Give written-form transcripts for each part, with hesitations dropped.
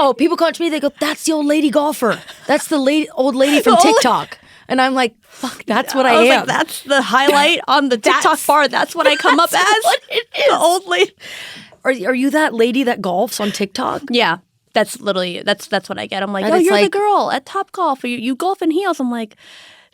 No, people come up to me, they go, that's the old lady golfer. That's the old lady from TikTok. And I'm like, fuck, that's what I am. Like, that's the highlight on the TikTok bar. That's what I come up as. What it is. The old lady. Are you that lady that golfs on TikTok? Yeah. That's literally, that's what I get. I'm like, And oh, it's you're like- the girl at Topgolf. You golf in heels. I'm like,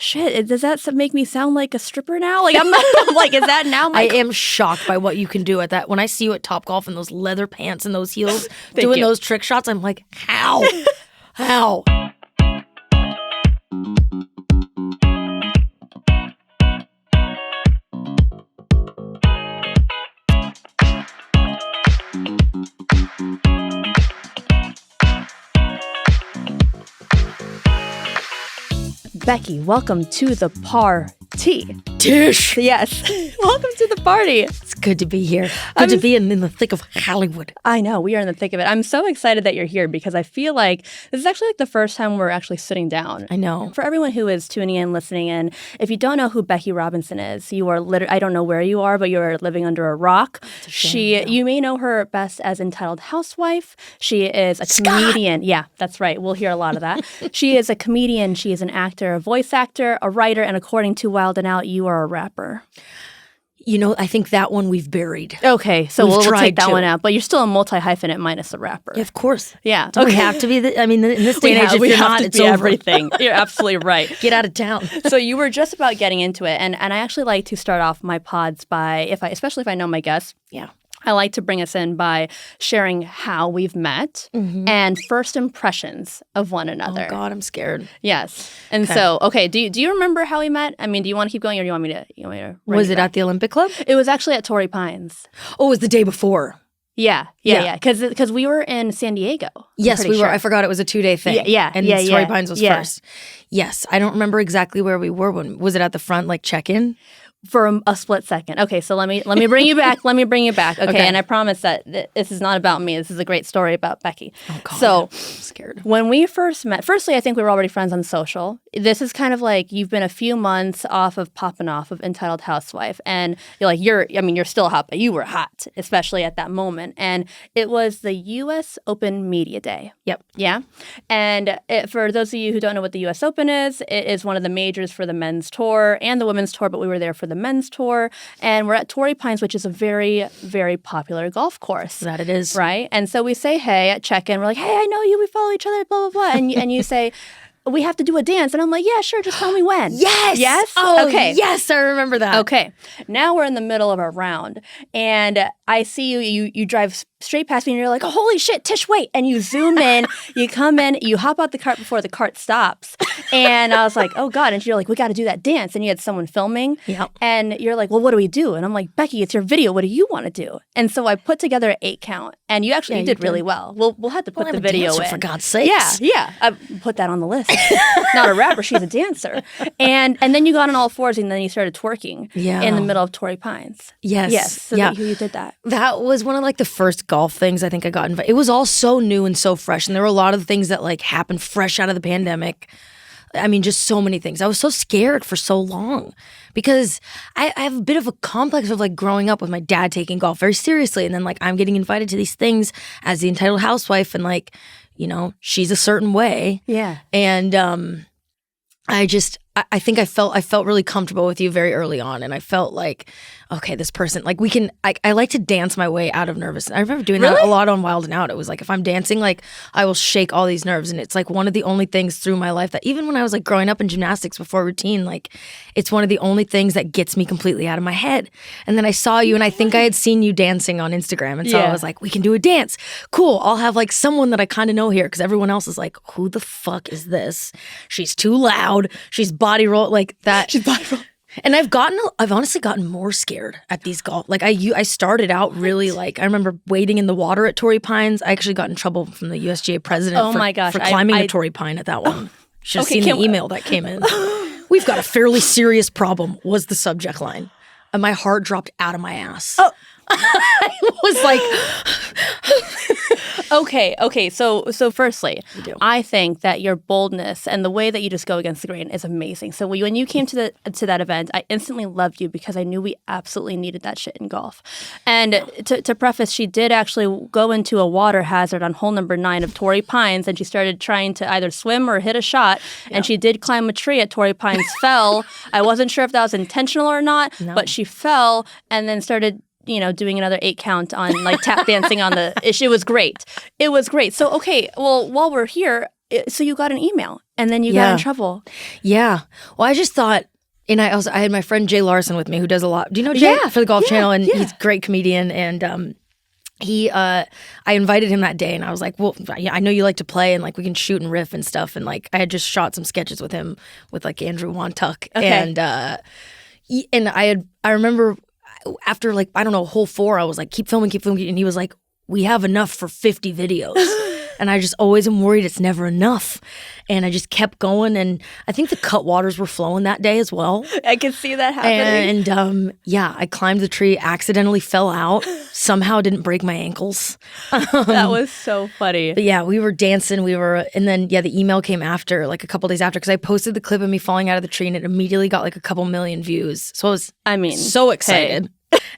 shit, does that make me sound like a stripper now? Like, I'm like, is that now I am shocked by what you can do at that. When I see you at Topgolf in those leather pants and those heels, doing those trick shots, I'm like, how? How? Becky, welcome to the party. Tish! Yes. Welcome to the party. It's good to be here. Good to be in the thick of Hollywood. I know. We are in the thick of it. I'm so excited that you're here because I feel like this is actually like the first time we're actually sitting down. I know. For everyone who is tuning in, listening in, if you don't know who Becky Robinson is, you are literally, I don't know where you are, but you're living under a rock. You may know her best as Entitled Housewife. She is a comedian. Yeah, that's right. We'll hear a lot of that. She is a comedian. She is an actor, a voice actor, a writer, and according to Wild and Out, you are a rapper. You know, I think that one we've buried. Okay, so we'll take that to. one out. But you're still a multi-hyphenate minus a rapper. Yeah, of course. Yeah. Do we have to be? In this day and age, if we you're have not, to it's be over. everything. You're absolutely right. Get out of town. So you were just about getting into it, and I actually like to start off my pods by, especially if I know my guests. Yeah. I like to bring us in by sharing how we've met and first impressions of one another. Oh God, I'm scared. Yes. And so, do you remember how we met? I mean, do you want to keep going or do you want me to Was it at the Olympic Club? It was actually at Torrey Pines. Oh, it was the day before. Yeah. Because we were in San Diego. Yes, we were. I forgot it was a 2-day thing. Yeah. And Torrey Pines was first. Yes. I don't remember exactly where we were. Was it at the front, like check-in? For a split second. Okay, so let me bring you back. Okay, and I promise that this is not about me. This is a great story about Becky. Oh God, so I'm scared. When we first met, firstly, I think we were already friends on social. This is kind of like you've been a few months popping off of Entitled Housewife, and you're still hot, but you were hot, especially at that moment. And it was the U.S. Open Media Day. Yep. Yeah, and for those of you who don't know what the U.S. Open is, it is one of the majors for the men's tour and the women's tour, but we were there for the men's tour, and we're at Torrey Pines, which is a very, very popular golf course. That it is. Right? And so we say, hey, at check-in, we're like, hey, I know you, we follow each other, blah, blah, blah. And you say, we have to do a dance. And I'm like, yeah, sure, just tell me when. Yes! Yes? Oh, okay. yes, I remember that. Okay. Now we're in the middle of a round, and I see you drive straight past me, and you're like, oh, holy shit, Tish, wait. And you zoom in, you come in, you hop out the cart before the cart stops. And I was like, oh, God. And you're like, we got to do that dance. And you had someone filming. Yep. And you're like, well, what do we do? And I'm like, Becky, it's your video. What do you want to do? And so I put together an 8 count. And you actually did really well. We'll have to put the video in. For God's sakes. Yeah. I put that on the list. Not a rapper, she's a dancer. And then you got on all fours, and then you started twerking in the middle of Torrey Pines. Yes. Yes. So you did that. That was one of the first golf things I think I got invited. It was all so new and so fresh, and there were a lot of things that happened fresh out of the pandemic. I mean, just so many things. I was so scared for so long because I have a bit of a complex of growing up with my dad taking golf very seriously, and then I'm getting invited to these things as the Entitled Housewife, and she's a certain way. Yeah. And I think I felt really comfortable with you very early on, and I felt like, okay, this person, I like to dance my way out of nervousness. I remember doing that a lot on Wild and Out. It was if I'm dancing, I will shake all these nerves, and it's one of the only things through my life that even when I was growing up in gymnastics before routine, it's one of the only things that gets me completely out of my head. And then I saw you, and I think I had seen you dancing on Instagram, and so I was like, we can do a dance. Cool, I'll have someone that I kind of know here, because everyone else is like, who the fuck is this? She's too loud. She's body roll that. She's body roll. And I've honestly gotten more scared at these golf. I started out really I remember wading in the water at Torrey Pines. I actually got in trouble from the USGA president for climbing a Torrey Pine at that one. Should have seen the email that came in. We've got a fairly serious problem was the subject line. And my heart dropped out of my ass. Oh. I was like, Okay. So firstly, I think that your boldness and the way that you just go against the grain is amazing. So when you came to that event, I instantly loved you because I knew we absolutely needed that shit in golf. And to preface, she did actually go into a water hazard on hole number 9 of Torrey Pines, and she started trying to either swim or hit a shot. And she did climb a tree at Torrey Pines, fell. I wasn't sure if that was intentional or not, but she fell and then started doing another 8 count on like tap dancing on the ish. It was great. So, okay, well, while we're here, so you got an email and then you got in trouble. Yeah. Well, I just thought, and I had my friend Jay Larson with me who does a lot. Do you know Jay for the Golf Channel? And he's a great comedian. And I invited him that day and I was like, well, I know you like to play and like we can shoot and riff and stuff. And like I had just shot some sketches with him with like Andrew Wontuck. Okay. And I remember after like, I don't know, hole 4, I was like, keep filming. And he was like, we have enough for 50 videos. And I just always am worried it's never enough. And I just kept going. And I think the cutwaters were flowing that day as well. I could see that happening. And I climbed the tree, accidentally fell out, somehow didn't break my ankles. That was so funny. But yeah, we were dancing. And then the email came after, like a couple days after, because I posted the clip of me falling out of the tree and it immediately got like a couple million views. So I was so excited. Hey.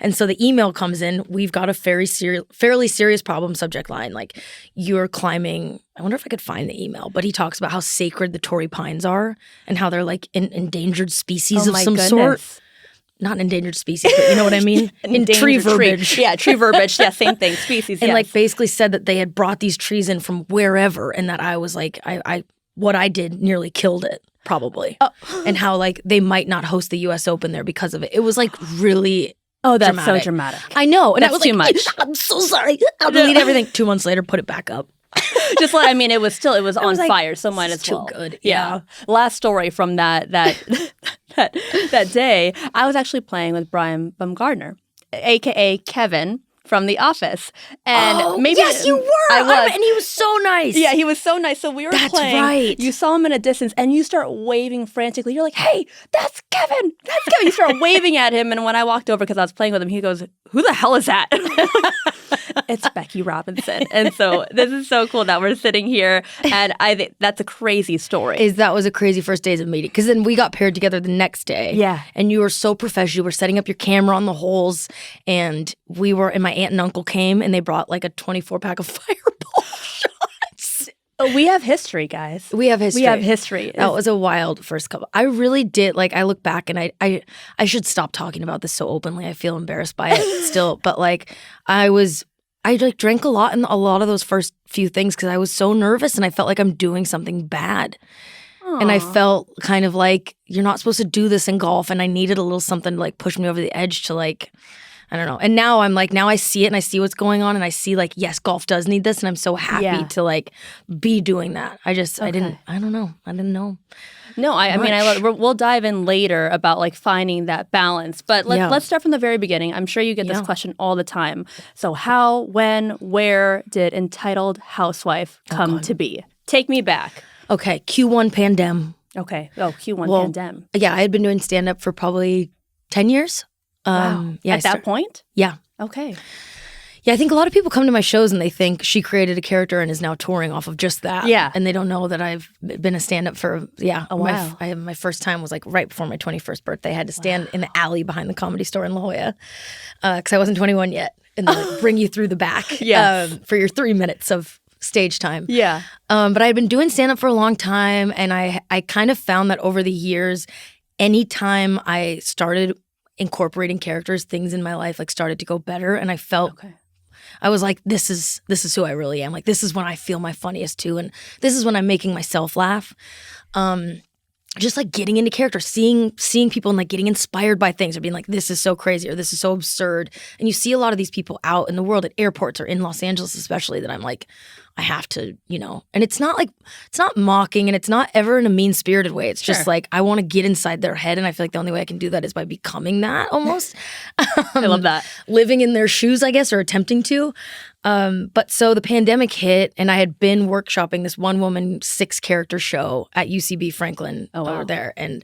And so the email comes in. We've got a fairly serious problem subject line. Like, you're climbing. I wonder if I could find the email. But he talks about how sacred the Torrey Pines are and how they're like an endangered species of some sort. Not an endangered species, but you know what I mean? In tree verbiage. Yeah, tree verbiage. Yeah, same thing. Species. And like basically said that they had brought these trees in from wherever, and that I was like, what I did nearly killed it. Probably. And how like they might not host the U.S. Open there because of it. It was like really. Oh, that's dramatic. So dramatic. I know. And that's I was too like, much. I'm so sorry. I'll delete everything. 2 months later, put it back up. It was on fire, so might as well. Too good. Yeah. Last story from that day, I was actually playing with Brian Baumgartner, a.k.a. Kevin from The Office. And yes, you were. I was. And he was so nice. Yeah, he was so nice. So we were playing. Right. You saw him in a distance and you start waving frantically. You're like, hey, that's Kevin. That's Kevin. You start waving at him. And when I walked over because I was playing with him, he goes, who the hell is that? It's Becky Robinson. And so this is so cool that we're sitting here. And I think that's a crazy story. That was a crazy first days of meeting. Because then we got paired together the next day. Yeah. And you were so professional. You were setting up your camera on the holes. And my aunt and uncle came and they brought like a 24-pack of Fireball shots. We have history, guys. We have history. That was a wild first couple. I really did. Like, I look back and I should stop talking about this so openly. I feel embarrassed by it still. But like, I like drank a lot in a lot of those first few things because I was so nervous and I felt like I'm doing something bad. Aww. And I felt kind of like, you're not supposed to do this in golf. And I needed a little something to like push me over the edge to like, I don't know. And now I'm like, now I see it and I see what's going on and I see like, yes, golf does need this. And I'm so happy to like be doing that. I didn't know. No, I mean, we'll dive in later about like finding that balance. But let's start from the very beginning. I'm sure you get this question all the time. So how, when, where did Entitled Housewife come to be? Take me back. Okay, Q1 pandem. Okay. Oh, Q1 pandem. Yeah, I had been doing stand-up for probably 10 years. Wow. At that point? Yeah. Okay. Yeah, I think a lot of people come to my shows and they think she created a character and is now touring off of just that. Yeah. And they don't know that I've been a stand-up for, a while. My first time was like right before my 21st birthday. I had to stand in the alley behind the Comedy Store in La Jolla because I wasn't 21 yet. And they like, bring you through the back for your 3 minutes of stage time. Yeah. But I had been doing stand-up for a long time and I kind of found that over the years, anytime I started incorporating characters, things in my life like started to go better and I felt I was like, this is who I really am. Like, this is when I feel my funniest too. And this is when I'm making myself laugh. Just like getting into character, seeing people and like getting inspired by things or being like, this is so crazy or this is so absurd. And you see a lot of these people out in the world at airports or in Los Angeles especially that I'm like, I have to, and it's not mocking and it's not ever in a mean-spirited way. It's just like, I want to get inside their head and I feel like the only way I can do that is by becoming that almost. I love that. Living in their shoes, I guess, or attempting to. But so the pandemic hit, and I had been workshopping this one woman 6-character show at UCB Franklin over there. And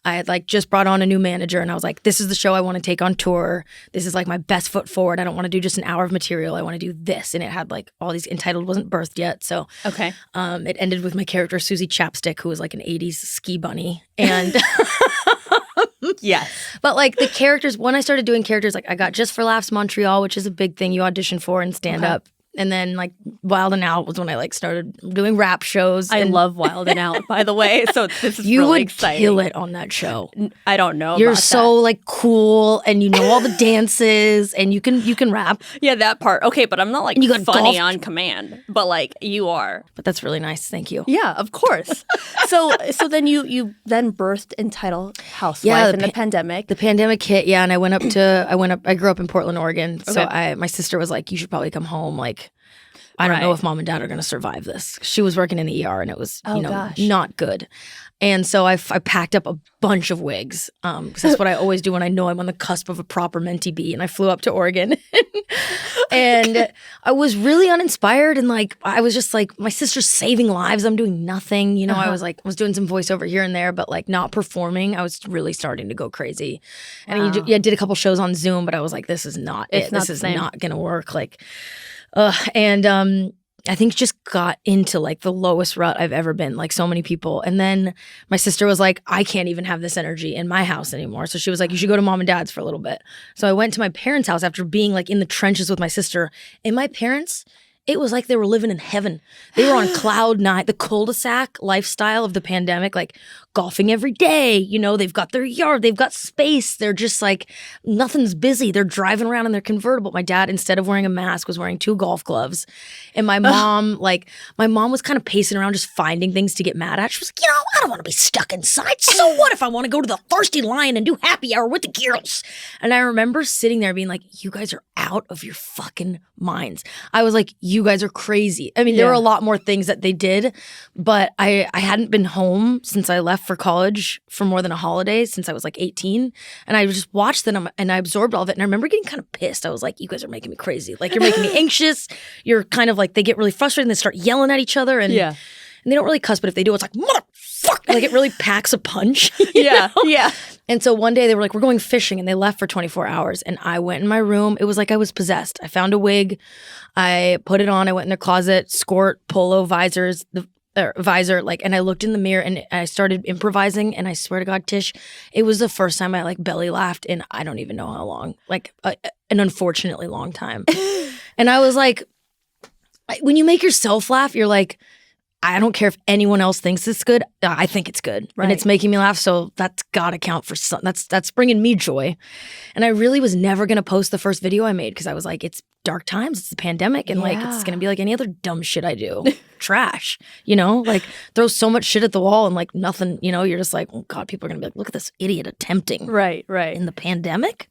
I had like just brought on a new manager, and I was like, this is the show I want to take on tour. This is like my best foot forward. I don't want to do just an hour of material. I want to do this. And it had like all these, Entitled wasn't birthed yet. So it ended with my character, Susie Chapstick, who was like an 80s ski bunny. And yes. But like the characters, when I started doing characters, like I got Just for Laughs Montreal, which is a big thing you audition for and stand up. And then like Wild and Out was when I like started doing rap shows. I love Wild and Out, by the way. So this is really exciting. You would kill it on that show. I don't know. You're so like cool, and you know all the dances, and you can rap. Yeah, that part. Okay, but I'm not like funny on command, but like you are. But that's really nice. Thank you. Yeah, of course. so then you then birthed Entitled Housewife in the pandemic. The pandemic hit, yeah, and I grew up in Portland, Oregon. So my sister was like, you should probably come home, like. I don't know if mom and dad are going to survive this. She was working in the ER, and it was not good. And so I packed up a bunch of wigs because that's what I always do when I know I'm on the cusp of a proper mentee bee. And I flew up to Oregon, and I was really uninspired. And like I was just like, my sister's saving lives. I'm doing nothing. You know, I was doing some voiceover here and there, but like not performing. I was really starting to go crazy. And I did a couple shows on Zoom, but I was like, this is not it. This is not going to work. Like. I think just got into like the lowest rut I've ever been, like so many people. And then my sister was like, I can't even have this energy in my house anymore. So she was like, you should go to mom and dad's for a little bit. So I went to my parents' house after being like in the trenches with my sister. And my parents, it was like they were living in heaven. They were on cloud nine, the cul-de-sac lifestyle of the pandemic, like golfing every day. You know, they've got their yard, they've got space. They're just like, nothing's busy. They're driving around in their convertible. My dad, instead of wearing a mask, was wearing 2 golf gloves. And my mom, my mom was kind of pacing around just finding things to get mad at. She was like, I don't want to be stuck inside. So what if I want to go to the Thirsty Lion and do happy hour with the girls? And I remember sitting there being like, you guys are out of your fucking minds. I was like, you guys are crazy. I mean, there were a lot more things that they did, but I hadn't been home since I left for college for more than a holiday since I was like 18. And I just watched them and I absorbed all of it. And I remember getting kind of pissed. I was like, you guys are making me crazy. Like, you're making me anxious. You're kind of like, they get really frustrated and they start yelling at each other. And they don't really cuss, but if they do, it's like, motherfucker. Like, it really packs a punch. You know? And so one day they were like, we're going fishing, and they left for 24 hours. And I went in my room. It was like I was possessed. I found a wig. I put it on. I went in their closet, skort, polo, visors, and I looked in the mirror and I started improvising. And I swear to God, Tish, it was the first time I like belly laughed in I don't even know how long, like an unfortunately long time. And I was like, when you make yourself laugh, you're like, I don't care if anyone else thinks it's good. I think it's good. Right. And it's making me laugh. So that's got to count for something. That's bringing me joy. And I really was never going to post the first video I made because I was like, it's dark times. It's the pandemic. And like, it's going to be like any other dumb shit I do. Trash, you know, like throw so much shit at the wall and like nothing, you know, you're just like, oh God, people are going to be like, look at this idiot attempting. Right. In the pandemic.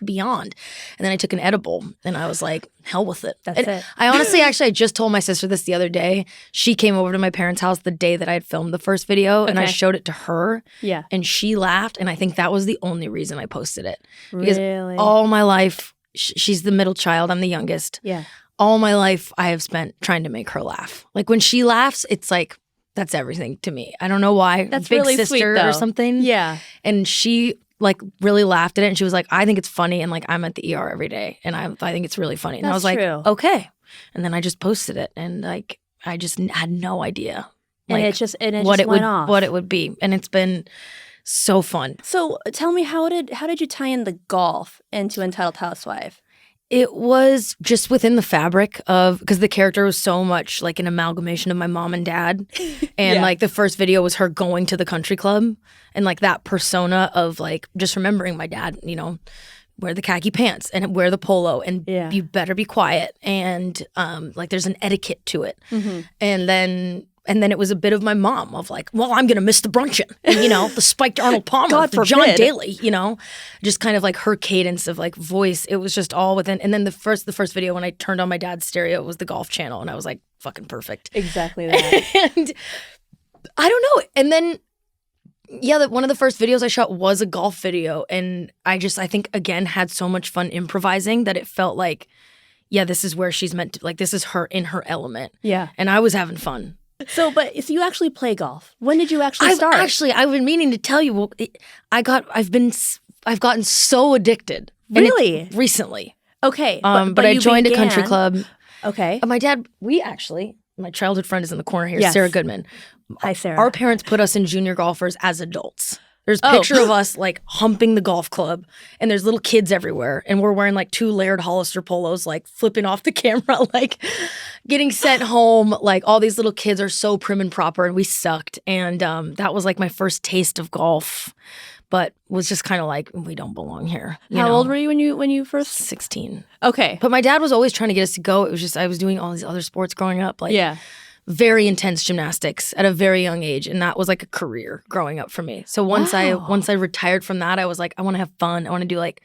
Beyond. And then I took an edible and I was like, hell with it. That's it. I honestly, I just told my sister this the other day. She came over to my parents' house the day that I had filmed the first video and I showed it to her. Yeah. And she laughed. And I think that was the only reason I posted it. Because really? All my life, she's the middle child. I'm the youngest. Yeah. All my life I have spent trying to make her laugh. Like when she laughs, it's like, that's everything to me. I don't know why. That's Big really sister sweet, though. Or something. Yeah. And she like really laughed at it and she was like, I think it's funny and like I'm at the ER every day and I think it's really funny. And I was like, okay. And then I just posted it and like I just had no idea. Like, and it just went off. What it would be. And it's been so fun. So tell me, how did you tie in the golf into Entitled Housewife? It was just within the fabric of, because the character was so much like an amalgamation of my mom and dad. And like the first video was her going to the country club and like that persona of like just remembering my dad, you know, wear the khaki pants and wear the polo and you better be quiet. And like there's an etiquette to it. Mm-hmm. And then it was a bit of my mom of like, well, I'm going to miss the brunchin', and, you know, the spiked Arnold Palmer, the John Daly, you know, just kind of like her cadence of like voice. It was just all within. And then the first video when I turned on my dad's stereo, it was the golf channel. And I was like, fucking perfect. Exactly that. And I don't know. And then, one of the first videos I shot was a golf video. And I think, again, had so much fun improvising that it felt like, yeah, this is where she's meant to, like, this is her in her element. Yeah. And I was having fun. So you actually play golf. When did you actually start? I've been meaning to tell you. Well, I've gotten so addicted. Really? Recently. Okay. But I joined a country club. Okay. My dad, my childhood friend is in the corner here, Yes. Sarah Goodman. Hi, Sarah. Our parents put us in junior golfers as adults. There's a picture of us like humping the golf club, and there's little kids everywhere, and we're wearing like 2 layered Hollister polos, like flipping off the camera, like getting sent home. Like all these little kids are so prim and proper, and we sucked. And that was like my first taste of golf, but was just kind of like, we don't belong here. How old were you when you first? 16. Okay. But my dad was always trying to get us to go. It was just I was doing all these other sports growing up, like very intense gymnastics at a very young age, and that was like a career growing up for me. So once I retired from that, I was like, I want to have fun. I want to do like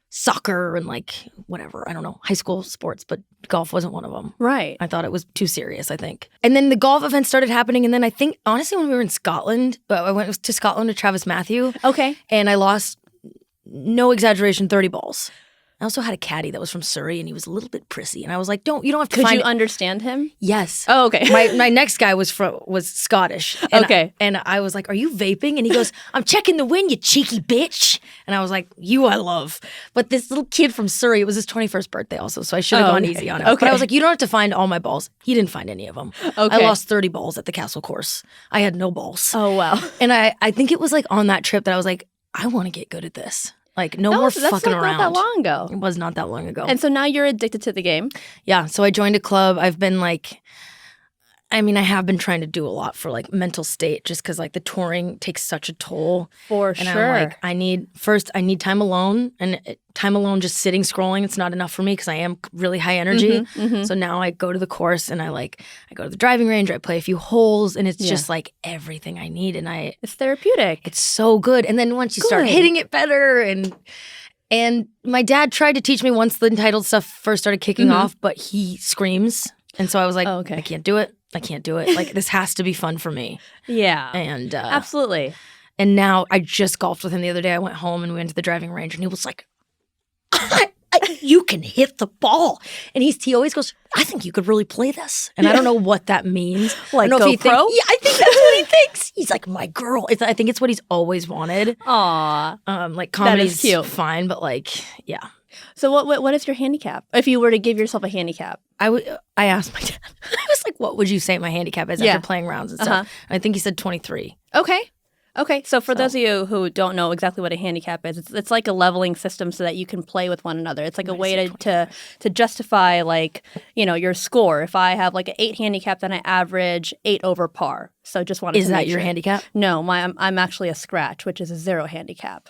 soccer and like whatever, I don't know, high school sports, but golf wasn't one of them. Right. I thought it was too serious, I think. And then the golf events started happening, and then I think honestly when we were in Scotland, I went to Scotland to Travis Matthew. Okay. And I lost, no exaggeration, 30 balls. I also had a caddy that was from Surrey, and he was a little bit prissy. And I was like, you don't have to Could you understand him? Yes. Oh, okay. My next guy was Scottish. And Okay. and I was like, are you vaping? And he goes, I'm checking the wind, you cheeky bitch. And I was like, I love. But this little kid from Surrey, it was his 21st birthday also, so I should have gone easy on him. Okay. But I was like, you don't have to find all my balls. He didn't find any of them. Okay. I lost 30 balls at the Castle Course. I had no balls. Oh, wow. And I think it was like on that trip that I was like, I want to get good at this. Like, more fucking around. That's not that long ago. It was not that long ago. And so now you're addicted to the game. Yeah. So I joined a club. I've been like, I have been trying to do a lot for like mental state, just because like the touring takes such a toll. For and sure. I'm like, I need time alone, and time alone just sitting scrolling. It's not enough for me because I am really high energy. So now I go to the course, and I go to the driving range. I play a few holes, and it's just like everything I need. And it's therapeutic. It's so good. And then once you start hitting it better, and my dad tried to teach me once the Entitled stuff first started kicking off, but he screams, and so I was like, I can't do it. I can't do it. Like, this has to be fun for me. Yeah. And absolutely. And now I just golfed with him the other day. I went home and we went to the driving range, and he was like, you can hit the ball. And he always goes, I think you could really play this. And I don't know what that means. Like I don't know go if pro? Yeah, I think that's what he thinks. He's like, my girl. I think it's what he's always wanted. Aw. Like, comedy's cute. fine, but like, yeah. So what is your handicap? If you were to give yourself a handicap. I asked my dad. I was like, what would you say my handicap is after playing rounds and stuff? And I think he said 23. Okay. So for those of you who don't know exactly what a handicap is, it's like a leveling system so that you can play with one another. It's like a way to justify like, your score. If I have like an 8 handicap, then I average 8 over par. So just wanted to make sure. Is that your handicap? No, I'm actually a scratch, which is a 0 handicap.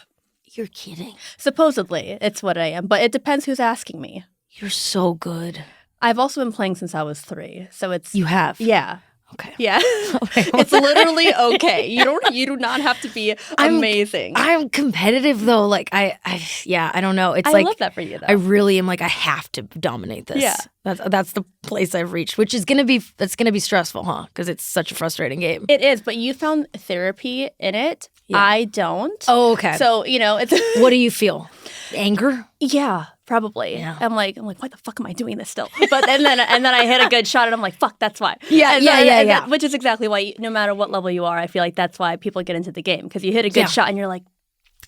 You're kidding. Supposedly, it's what I am, but it depends who's asking me. You're so good. I've also been playing since I was 3, so it's You have? Yeah. Okay. Yeah. It's literally okay. You do not have to be amazing. I'm competitive though. Like I don't know. It's I like love that for you though. I really am like, I have to dominate this. Yeah. That's the place I've reached, which is gonna be stressful, huh? Because it's such a frustrating game. It is, but you found therapy in it. Yeah. I don't. Oh, okay. So, it's What do you feel? Anger? Yeah, probably. Yeah. I'm like, why the fuck am I doing this still? But and then I hit a good shot, and I'm like, fuck, that's why. Yeah. Which is exactly why, no matter what level you are, I feel like that's why people get into the game, because you hit a good shot, and you're like.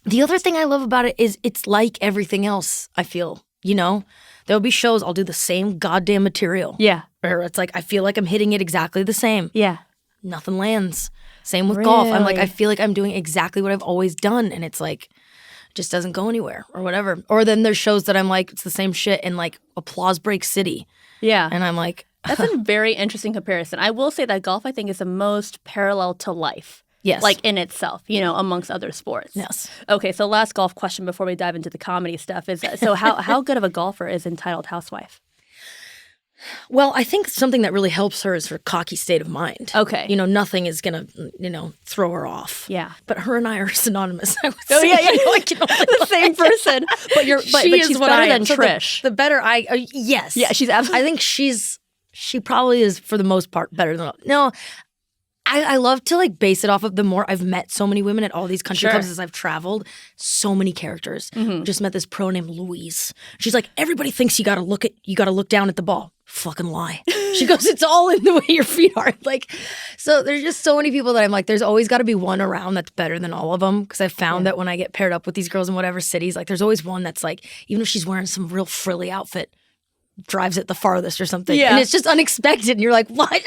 The other thing I love about it is it's like everything else. I feel, there'll be shows I'll do the same goddamn material. Yeah. Or it's like I feel like I'm hitting it exactly the same. Yeah. Nothing lands. Same with golf. I'm like, I feel like I'm doing exactly what I've always done, and it's like, just doesn't go anywhere or whatever. Or then there's shows that I'm like, it's the same shit in like Applause Break City. Yeah. And I'm like. That's a very interesting comparison. I will say that golf, I think, is the most parallel to life. Yes. Like in itself, amongst other sports. Yes. Okay, so last golf question before we dive into the comedy stuff is, so how good of a golfer is Entitled Housewife? Well, I think something that really helps her is her cocky state of mind. Okay. Nothing is going to, throw her off. Yeah. But her and I are synonymous. I would say. Yeah. The same person. But she's better than Trish. The better yes. Yeah, she's absolutely. I think she probably is, for the most part, better than. No, I love to like base it off of the more I've met so many women at all these country Sure. clubs as I've traveled. So many characters. Just met this pro named Louise. She's like, everybody thinks you gotta look down at the ball. Fucking lie. She goes, it's all in the way your feet are. Like, so there's just so many people that I'm like, there's always got to be one around that's better than all of them. Because I've found that when I get paired up with these girls in whatever cities, like there's always one that's like, even if she's wearing some real frilly outfit, drives it the farthest or something. Yeah. And it's just unexpected. And you're like, what?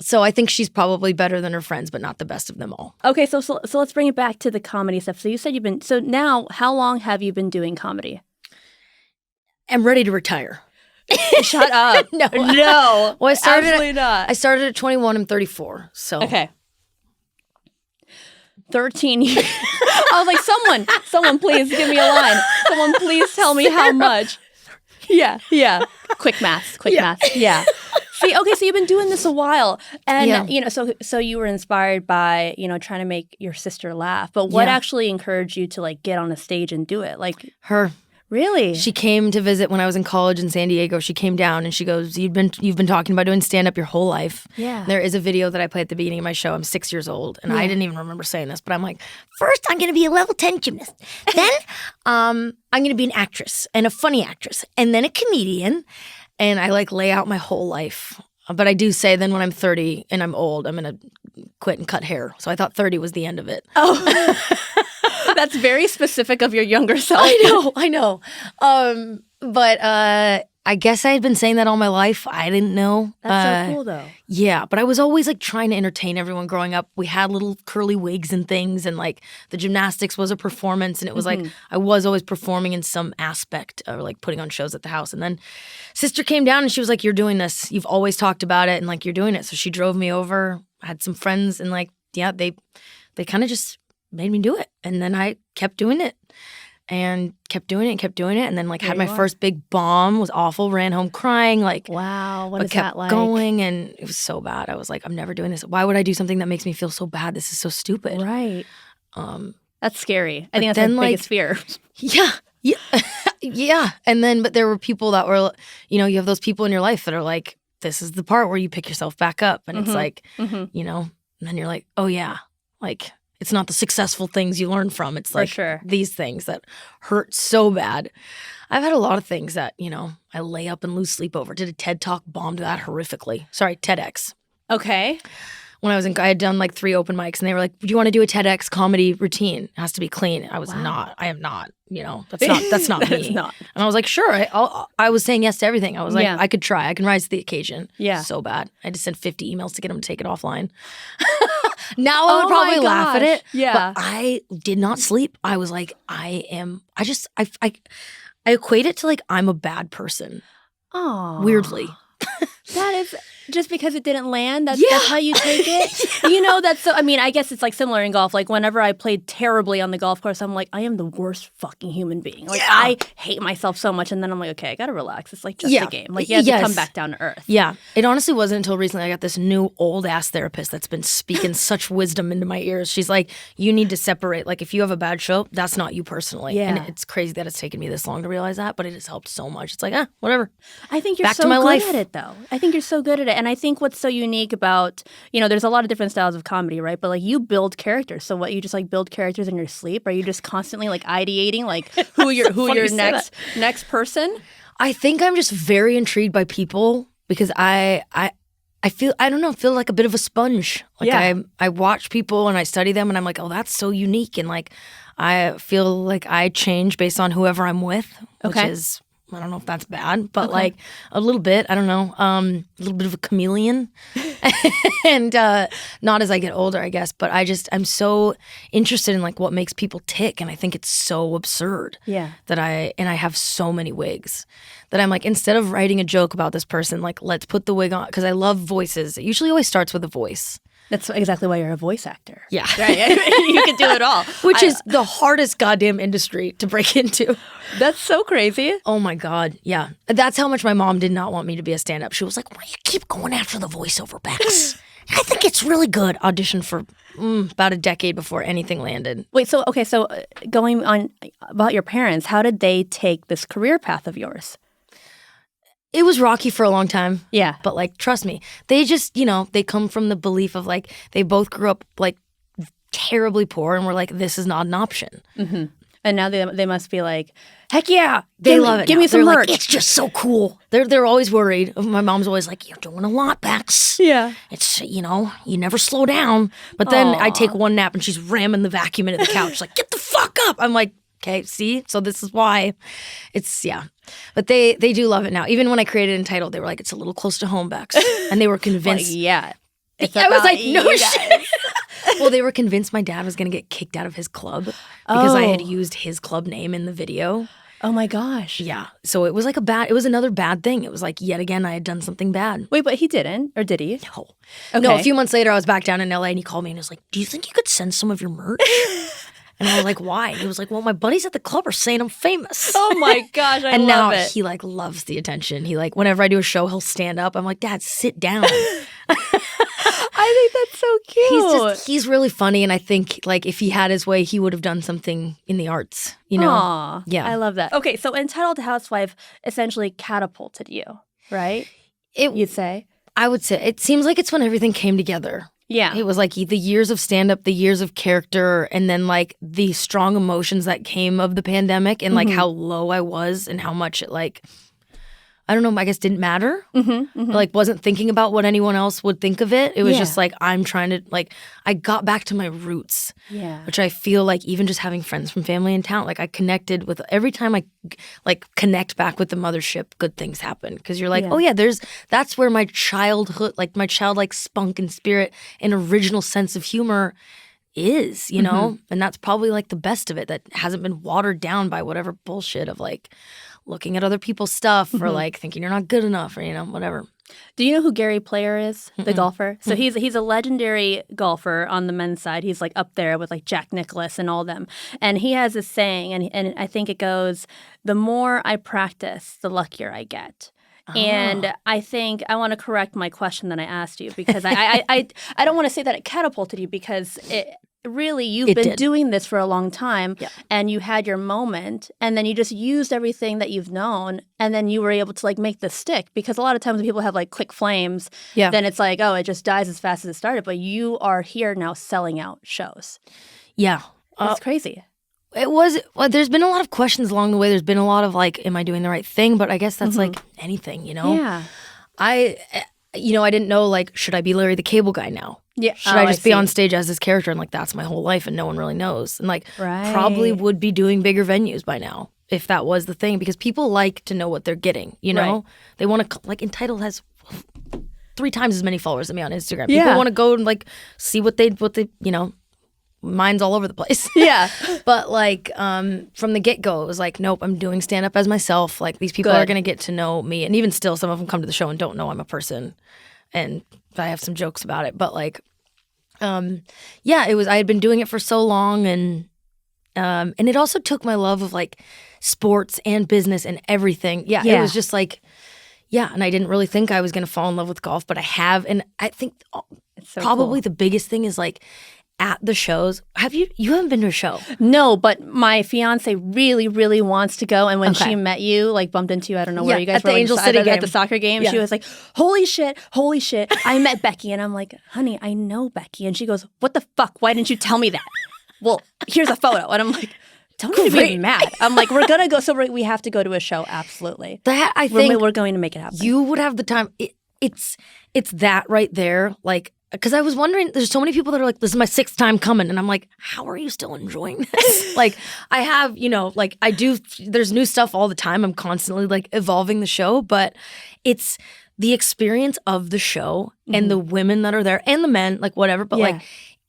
So I think she's probably better than her friends, but not the best of them all. Okay, so let's bring it back to the comedy stuff. So you said so now, how long have you been doing comedy? I'm ready to retire. Shut up. No. Well, absolutely not. I started at 21. I'm 34. So Okay. 13 years. I was like, someone please give me a line. Someone please tell me how much. Yeah. Quick math. Yeah. See, okay, so you've been doing this a while. And, you know, so you were inspired by, you know, trying to make your sister laugh. But what actually encouraged you to, like, get on a stage and do it? Like her. Really? She came to visit when I was in college in San Diego. She came down and she goes, you've been talking about doing stand-up your whole life. Yeah. There is a video that I play at the beginning of my show. I'm 6 years old. And I didn't even remember saying this, but I'm like, first I'm going to be a level 10 gymnast. Then I'm going to be an actress and a funny actress. And then a comedian. And I like lay out my whole life. But I do say then when I'm 30 and I'm old, I'm going to quit and cut hair. So I thought 30 was the end of it. Oh. That's very specific of your younger self. I know. But I guess I had been saying that all my life. I didn't know. That's so cool, though. Yeah, but I was always like trying to entertain everyone growing up. We had little curly wigs and things, and like the gymnastics was a performance, and it was like I was always performing in some aspect or like putting on shows at the house. And then sister came down and she was like, "You're doing this. You've always talked about it, and like you're doing it." So she drove me over. I had some friends, and like they kind of just made me do it. And then I kept doing it and kept doing it. And then like had my first big bomb, was awful, ran home crying. Like, wow, what is kept that like? going, and it was so bad. I was like, I'm never doing this. Why would I do something that makes me feel so bad? This is so stupid. Right. That's scary. I think that's then, my biggest fear. Yeah. Yeah. And then, but there were people that were, you know, you have those people in your life that are like, this is the part where you pick yourself back up. And it's like, you know, and then you're like, oh yeah, like, it's not the successful things you learn from. It's like these things that hurt so bad. I've had a lot of things that, you know, I lay up and lose sleep over. Did a TED Talk, bombed that horrifically. Sorry, TEDx. Okay. When I had done like 3 open mics, and they were like, do you want to do a TEDx comedy routine? It has to be clean. I was not. I am not. You know, that's not me. Not. And I was like, sure. I was saying yes to everything. I was like, I could try. I can rise to the occasion. Yeah. So bad. I had to send 50 emails to get them to take it offline. Now I would probably laugh at it. Yeah. But I did not sleep. I was like, I equate it to like I'm a bad person. Oh. Weirdly. That is just because it didn't land. That's how you take it. You know, that's so. I mean, I guess it's like similar in golf. Like whenever I played terribly on the golf course, I'm like, I am the worst fucking human being. Like I hate myself so much, and then I'm like, okay, I gotta relax. It's like just a game. Like you have to come back down to earth. Yeah, it honestly wasn't until recently I got this new old ass therapist that's been speaking such wisdom into my ears. She's like, you need to separate. Like if you have a bad show, that's not you personally. Yeah. And it's crazy that it's taken me this long to realize that, but it has helped so much. It's like, whatever. I think you're back so to my good life. at it, though. I think you're so good at it. And I think what's so unique about, you know, there's a lot of different styles of comedy, right? But like you build characters. So what, you just like build characters in your sleep? Are you just constantly like ideating like who your next person? I think I'm just very intrigued by people because I feel like a bit of a sponge. Like I watch people and I study them and I'm like, oh, that's so unique. And like I feel like I change based on whoever I'm with, which is, I don't know if that's bad, but like a little bit, I don't know, a little bit of a chameleon. And not as I get older, I guess, but I'm so interested in like what makes people tick. And I think it's so absurd that I have so many wigs that I'm like, instead of writing a joke about this person, like let's put the wig on, because I love voices. It usually always starts with a voice. That's exactly why you're a voice actor. Yeah. Right. You can do it all. Which is the hardest goddamn industry to break into. That's so crazy. Oh my God. Yeah. That's how much my mom did not want me to be a stand-up. She was like, why do you keep going after the voiceover backs? I think it's really good. Auditioned for about a decade before anything landed. Wait, so going on about your parents, how did they take this career path of yours? It was rocky for a long time. Yeah. But like, trust me, they just, they come from the belief of like, they both grew up like terribly poor and were like, this is not an option. Mm-hmm. And now they must be like, heck yeah, they love it. Give me some merch. Like, it's just so cool. They're always worried. My mom's always like, you're doing a lot, Bex. Yeah. It's, you never slow down. But then I take one nap and she's ramming the vacuum into the couch like, get the fuck up. I'm like, okay, see? So this is why. It's, yeah. But they do love it now. Even when I created Entitled, they were like, it's a little close to home, Bex. And they were convinced. Like, yeah. I was like, no shit. Well, they were convinced my dad was going to get kicked out of his club because I had used his club name in the video. Oh my gosh. Yeah. So it was like it was another bad thing. It was like, yet again, I had done something bad. Wait, but he didn't? Or did he? No. Okay. No, a few months later, I was back down in LA and he called me and he was like, do you think you could send some of your merch? And I was like, why? And he was like, well, my buddies at the club are saying I'm famous. Oh my gosh, I and love now it. he like loves the attention. He like, whenever I do a show, he'll stand up. I'm like, Dad, sit down. I think that's so cute. He's really funny. And I think like if he had his way, he would have done something in the arts, Aww, Yeah. I love that. Okay, so Entitled Housewife essentially catapulted you, right? You'd say? I would say. It seems like it's when everything came together. Yeah. It was like the years of stand-up, the years of character, and then like the strong emotions that came of the pandemic and like how low I was and how much it like, I don't know, I guess didn't matter. Like wasn't thinking about what anyone else would think of it. It was just like, I'm trying to like, I got back to my roots. Yeah. Which I feel like even just having friends from family in town, like I connected with, every time I like connect back with the mothership, good things happen. Because you're like, oh yeah, that's where my childhood, like my childlike spunk and spirit and original sense of humor is, and that's probably like the best of it that hasn't been watered down by whatever bullshit of like looking at other people's stuff or like thinking you're not good enough or whatever. Do you know who Gary Player is, the golfer? So he's a legendary golfer on the men's side. He's like up there with like Jack Nicklaus and all them. And he has this saying, and I think it goes, the more I practice, the luckier I get. And I think I want to correct my question that I asked you because I don't want to say that it catapulted you because really you've been doing this for a long time and you had your moment and then you just used everything that you've known and then you were able to like make this stick because a lot of times when people have like quick flames then it's like, oh, it just dies as fast as it started. But you are here now selling out shows. Yeah. That's crazy. It was, there's been a lot of questions along the way. There's been a lot of like, am I doing the right thing? But I guess that's like anything, Yeah. I didn't know like, should I be Larry the Cable Guy now? Yeah. Should I just be on stage as this character and like, that's my whole life and no one really knows? And like, probably would be doing bigger venues by now if that was the thing because people like to know what they're getting, They want to, like Entitled has 3 times as many followers than me on Instagram. People want to go and like see what they mine's all over the place. Yeah. But like from the get-go, it was like, nope, I'm doing stand-up as myself. Like these people are going to get to know me. And even still, some of them come to the show and don't know I'm a person. And I have some jokes about it. But like, it was, I had been doing it for so long and it also took my love of like sports and business and everything. Yeah. It was just like, and I didn't really think I was going to fall in love with golf, but I have. And I think probably the biggest thing is like, at the shows, you haven't been to a show? No, but my fiance really, really wants to go. And when she met you, like bumped into you, I don't know where you guys were. At the Angel City game. At the soccer game, she was like, holy shit, I met Becky. And I'm like, honey, I know Becky. And she goes, what the fuck? Why didn't you tell me that? Well, here's a photo. And I'm like, don't even make me mad. I'm like, we're going to go. So we have to go to a show. Absolutely. That I think we're going to make it happen. You would have the time. It's that right there. Like, because I was wondering, there's so many people that are like, this is my 6th time coming. And I'm like, how are you still enjoying this? Like, I have, like I do, there's new stuff all the time. I'm constantly like evolving the show, but it's the experience of the show and the women that are there and the men, like whatever. But like,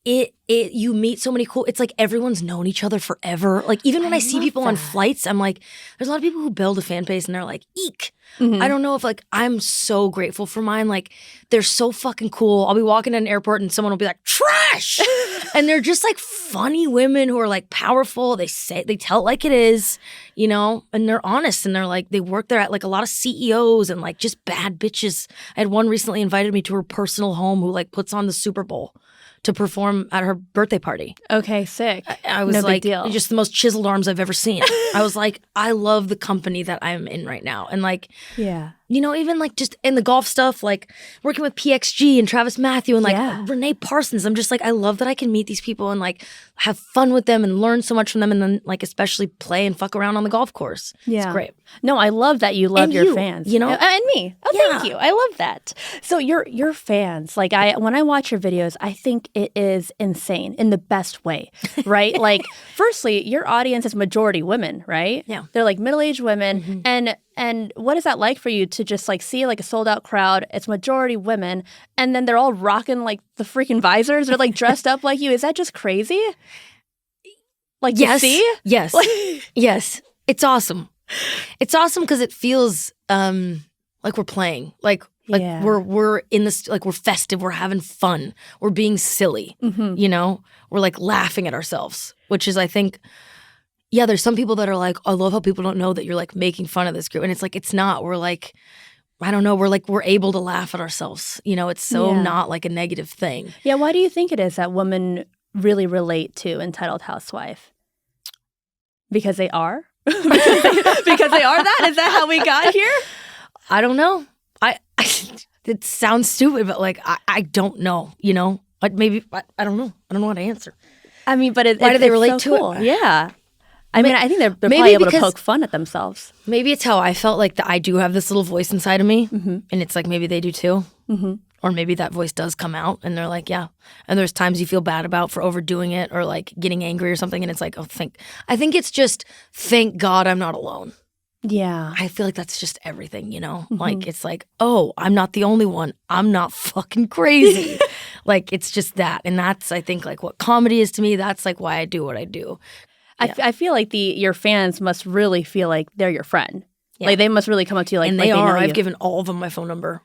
you meet so many cool, it's like everyone's known each other forever. Like even when I see people on flights, I'm like, there's a lot of people who build a fan base and they're like, eek. I don't know if like, I'm so grateful for mine. Like they're so fucking cool. I'll be walking at an airport and someone will be like, trash. And they're just like funny women who are like powerful. They tell it like it is, and they're honest and they're like, they work there at like a lot of CEOs and like just bad bitches. I had one recently invited me to her personal home who like puts on the Super Bowl to perform at her birthday party. Okay, sick. I was no like, big deal. Just the most chiseled arms I've ever seen. I was like, I love the company that I'm in right now. And like, even like just in the golf stuff, like working with PXG and Travis Matthew and like Renee Parsons. I'm just like, I love that I can meet these people and like have fun with them and learn so much from them, and then like especially play and fuck around on the golf course. Yeah. It's great. No, I love that you love your fans. And me. Oh, thank you. I love that. So your fans, like when I watch your videos, I think it is insane in the best way, right? Like, firstly, your audience is majority women, right? Yeah. They're like middle-aged women. And what is that like for you to just like see like a sold out crowd? It's majority women, and then they're all rocking like the freaking visors. They're like dressed up like you. Is that just crazy? Like, yes, you see? Yes, yes. It's awesome. It's awesome because it feels like we're playing, like we're in this, like we're festive, we're having fun, we're being silly. We're like laughing at ourselves, which is, I think. Yeah, there's some people that are like, I love how people don't know that you're like making fun of this group. And it's like, it's not. We're like, I don't know. We're able to laugh at ourselves. It's so not like a negative thing. Yeah, why do you think it is that women really relate to Entitled Housewife? Because they are? because they are that? Is that how we got here? I don't know. It sounds stupid, but like, I don't know, Like maybe, I don't know. I don't know how to answer. I mean, but why do they relate so to cool. it? Yeah. I mean, I think they're probably able to poke fun at themselves. Maybe it's how I felt like that I do have this little voice inside of me. And it's like maybe they do too. Or maybe that voice does come out and they're like, yeah. And there's times you feel bad about for overdoing it or like getting angry or something. And it's like, I think it's just, thank God I'm not alone. Yeah. I feel like that's just everything, Like, it's like, oh, I'm not the only one. I'm not fucking crazy. Like, it's just that. And that's, I think, like what comedy is to me. That's like why I do what I do. Yeah. I feel like your fans must really feel like they're your friend. Yeah. Like, they must really come up to you like, and they are. Know I've you. given all of them my phone number.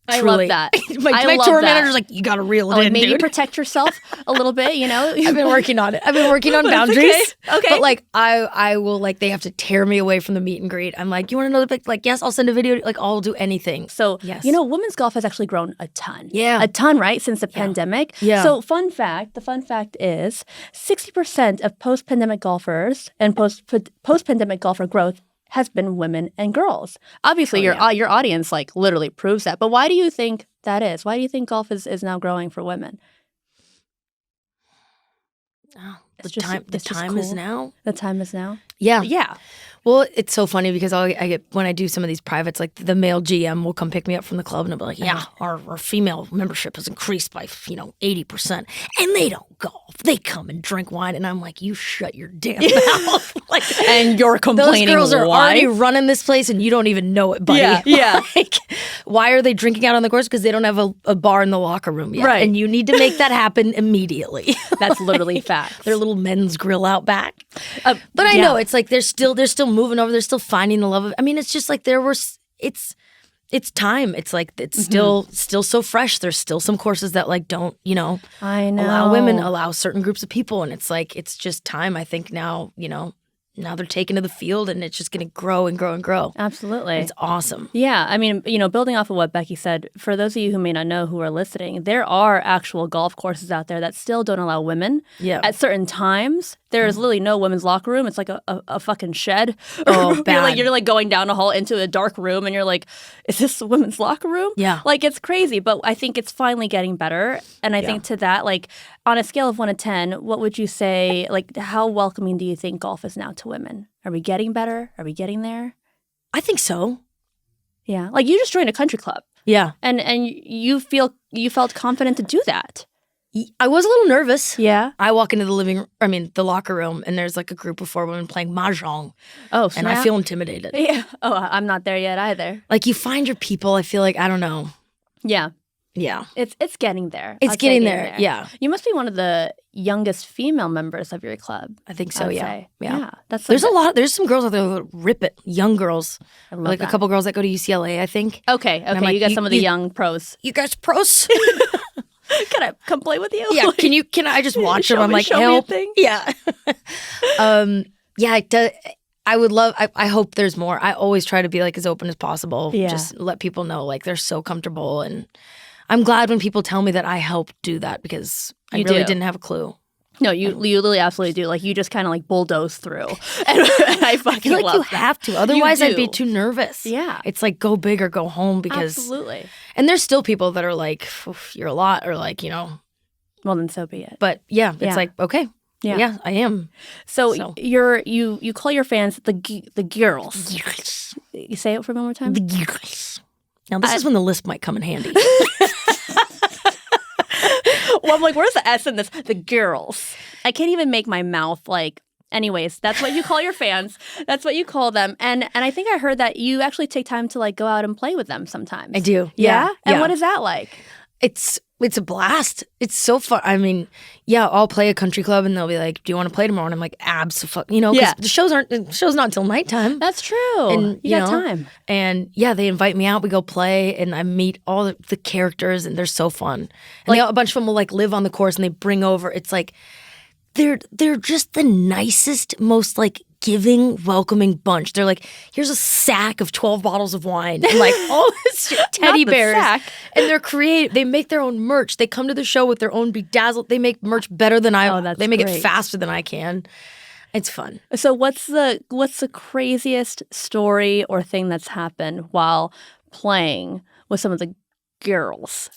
I Truly. love that. my tour manager's like, you gotta reel it in, maybe dude. protect yourself a little bit, I've been working on it. I've been working on boundaries. Okay. But like, I will, like, they have to tear me away from the meet and greet. I'm like, you want to know the pic? Like, yes, I'll send a video. Like, I'll do anything. So, yes. Women's golf has actually grown a ton. Yeah. A ton, right? Since the pandemic. Yeah. So, the fun fact is 60% of post-pandemic golfers and post-pandemic golfer growth has been women and girls. Obviously, your audience like literally proves that. But why do you think that is? Why do you think golf is now growing for women? Oh, the time is now. The time is now. Yeah. Yeah. Well, it's so funny because I get when I do some of these privates, like the male GM will come pick me up from the club and I'll be like, yeah, our female membership has increased by 80%, and they don't golf. They come and drink wine, and I'm like, you shut your damn mouth. Like, and you're complaining. Those girls are why? already running this place, and you don't even know it, buddy. Yeah. Like, why are they drinking out on the course? Because they don't have a bar in the locker room yet, right? And you need to make that happen immediately. That's literally fact. Their little men's grill out back. But I know it's like they're still moving over. They're still finding the love of. I mean, it's just like it's time. It's like it's still so fresh. There's still some courses that like don't allow women, allow certain groups of people, and it's like it's just time. I think now now they're taken to the field, and it's just going to grow and grow and grow. Absolutely. It's awesome. Yeah. I mean, building off of what Becky said, for those of you who may not know who are listening, there are actual golf courses out there that still don't allow women. Yeah. At certain times, there's literally no women's locker room. It's like a fucking shed. Oh, bad. You're like going down a hall into a dark room, and you're like, is this a women's locker room? Yeah. Like, it's crazy, but I think it's finally getting better. And I think to that, like, on a scale of 1 to 10, what would you say, like, how welcoming do you think golf is now to women? Are we getting better? Are we getting there? I think so. Yeah. Like, you just joined a country club. Yeah. And you felt confident to do that. I was a little nervous. Yeah. I walk into the locker room, and there's like a group of 4 women playing mahjong. Oh, snap. And I feel intimidated. Yeah. Oh, I'm not there yet either. Like, you find your people, I feel like, I don't know. Yeah. Yeah. It's getting there. It's getting there. Yeah. You must be one of the youngest female members of your club. I think so, yeah. Yeah. There's some girls out there that rip it, young girls. I love like that. a couple girls that go to UCLA, I think. Okay. Like, you got some of the young pros. You guys pros? Can I come play with you? Yeah. Can I just watch them? I'm like, help. Yeah. Yeah. I would love. I hope there's more. I always try to be like as open as possible. Yeah. Just let people know like they're so comfortable, and I'm glad when people tell me that I helped do that because I really didn't have a clue. No, you literally absolutely do. Like, you just kind of like bulldoze through. And I fucking I feel like love you that. have to. Otherwise, I'd be do. too nervous. Yeah. It's like go big or go home because. Absolutely. And there's still people that are like, you're a lot, or like, Well, then so be it. But yeah, it's Yeah. like, okay. Yeah, I am. So. You call your fans the girls. You say it for one more time? The girls. Now, this is when the lisp might come in handy. Well, I'm like, where's the S in this? The girls. I can't even make my mouth like. Anyways, that's what you call your fans. That's what you call them. And I think I heard that you actually take time to like go out and play with them sometimes. I do. Yeah? And Yeah. what is that like? It's a blast. It's so fun. I mean, yeah, I'll play a country club and they'll be like, "Do you want to play tomorrow?" And I'm like, "Absolutely." Yeah. Because the show's not until nighttime. That's true. And you got time. And yeah, they invite me out. We go play, and I meet all the characters, and they're so fun. And a bunch of them will like live on the course, and they bring over. It's like they're just the nicest, most like giving, welcoming bunch. They're like, here's a sack of 12 bottles of wine and like all this teddy Not the bears. sack. And they're creative. They make their own merch. They come to the show with their own bedazzled. They make merch better than I. Oh, that's They make great. it faster than I can. It's fun. So what's the craziest story or thing that's happened while playing with some of the girls?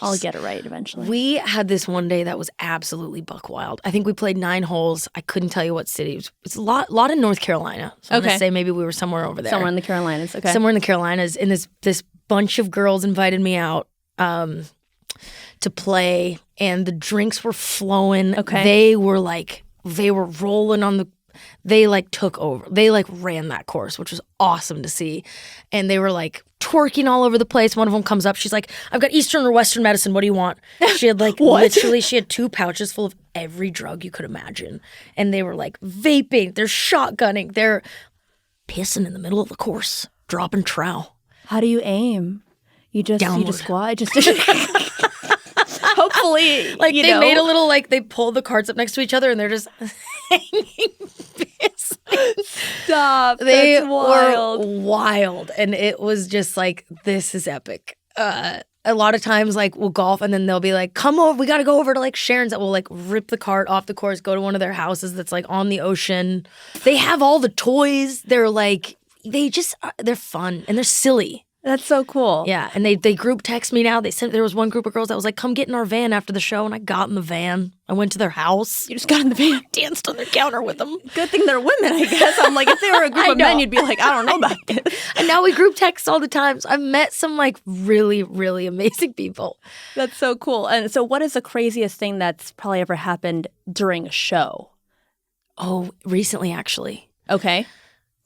I'll get it right eventually. We had this one day that was absolutely buck wild. I think we played 9 holes. I couldn't tell you what city. It's a lot in North Carolina. So I'm going to say maybe we were somewhere over there. Somewhere in the Carolinas. Okay. Somewhere in the Carolinas. And this bunch of girls invited me out to play, and the drinks were flowing. Okay. They were rolling on the. They like took over. They like ran that course, which was awesome to see. And they were like twerking all over the place. One of them comes up. She's like, "I've got Eastern or Western medicine. What do you want?" She had like literally, she had 2 pouches full of every drug you could imagine. And they were like vaping. They're shotgunning. They're pissing in the middle of the course, dropping trowel. How do you aim? You just squat. Just hopefully, Like they made a little like they pulled the carts up next to each other and they're just hanging. Stop. They That's wild. were wild, and it was just like, this is epic. A lot of times, like we'll golf, and then they'll be like, "Come over, we got to go over to like Sharon's." That will like rip the cart off the course, go to one of their houses that's like on the ocean. They have all the toys. They're like, they're fun and they're silly. That's so cool. Yeah, and they group text me now. There was one group of girls that was like, "Come get in our van after the show," and I got in the van. I went to their house. You just got in the van. Danced on their counter with them. Good thing they're women, I guess. I'm like, if they were a group of men, you'd be like, I don't know about this. And now we group text all the time. So I've met some like really, really amazing people. That's so cool. And so what is the craziest thing that's probably ever happened during a show? Oh, recently actually. Okay.